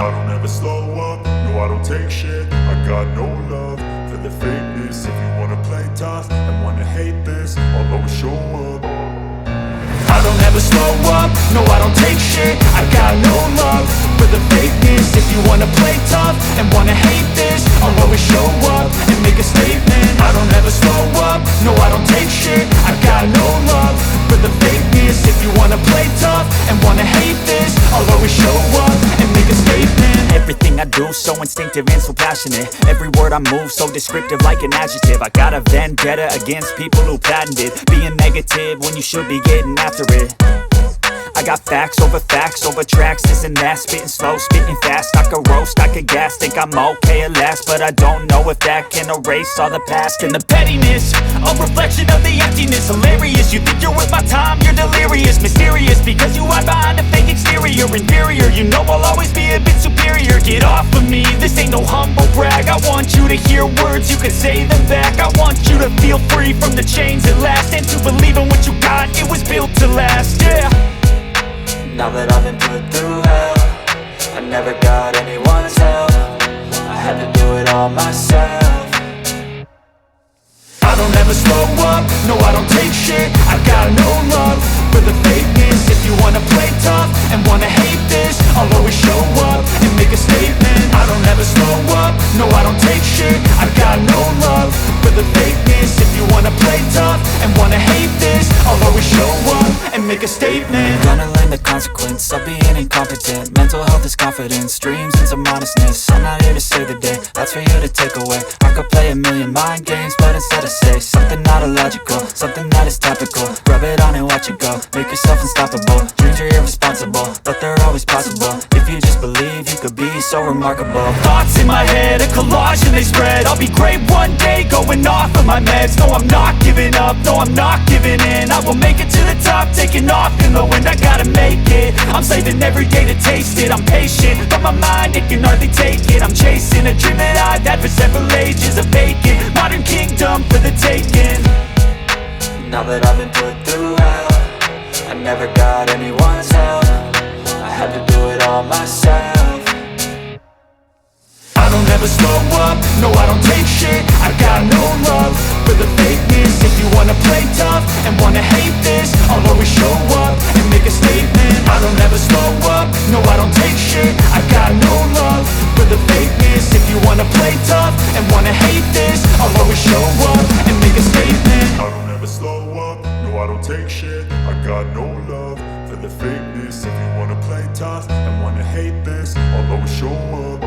I don't ever slow up, no I don't take shit. I got no love for the fakeness. If you wanna play tough and wanna hate this, I'll always show up. I don't ever slow up, no I don't take shit. I got no love for the fakeness. If you wanna play tough and wanna hate this, I'll always show up and make a statement. I don't ever slow up, no I don't take shit. I got no love for the fakeness. If you wanna play tough and wanna hate this, I'll always show up and make a statement. Everything I do so instinctive and so passionate. Every word I move so descriptive like an adjective. I got a vendetta against people who patented being negative when you should be getting after it. I got facts over tracks, this and that. Spitting slow, spitting fast, I could roast, I could gas. Think I'm okay at last, but I don't know if that can erase all the past. And the pettiness, a reflection of the emptiness. Hilarious, you think you're worth my time, you're delirious. Mysterious, because you hide behind a fake exterior. Inferior, you know I'll always be a bit superior. Get off of me, this ain't no humble brag. I want you to hear words, you can say them back. I want you to feel free from the chains at last, and to believe in what you got, it was built to last, yeah. Now that I've been put through hell, I never got anyone's help. I had to do it all myself. I don't ever slow up, no I don't take shit. I got no love for the fakeness. If you wanna play tough and wanna hate this, I'll always show up and make a statement. I don't ever slow up, no I don't take shit. I got no love for the fakeness. If you wanna play tough and wanna hate this, I'll always show up and make a statement. Gonna learn the consequence of being incompetent. Mental health is confidence, dreams and some honestness. I'm not here to save the day, that's for you to take away. I could play a million mind games, but instead I say something not illogical, something that is topical. Rub it on and watch it go, make yourself unstoppable. Dreams are irresponsible, but they're always possible. If you just believe, you could be so remarkable. Thoughts in my head, a collage and they spread. I'll be great one day, going off of my meds. No I'm not giving up, no I'm not giving in. I will make it to the top, taking off in the wind. I gotta make it, I'm saving every day to taste it. I'm patient, but my mind, it can hardly take it. I'm chasing a dream that I've had for several ages. A vacant, modern kingdom for the taking. Now that I've been put through hell, I never got anyone's help. I had to do it all myself. I don't ever slow up, no I don't take shit. I got no love for the fakeness. If you wanna play tough and wanna hate this, I'll always show up and make a statement. I don't ever slow up, no I don't take shit. I got no love for the fakeness. If you wanna play tough and wanna hate this, I'll always show up and make a statement. I don't ever slow up, no I don't take shit. I got no love for the fakeness. If you wanna play tough and wanna hate this, I'll always show up.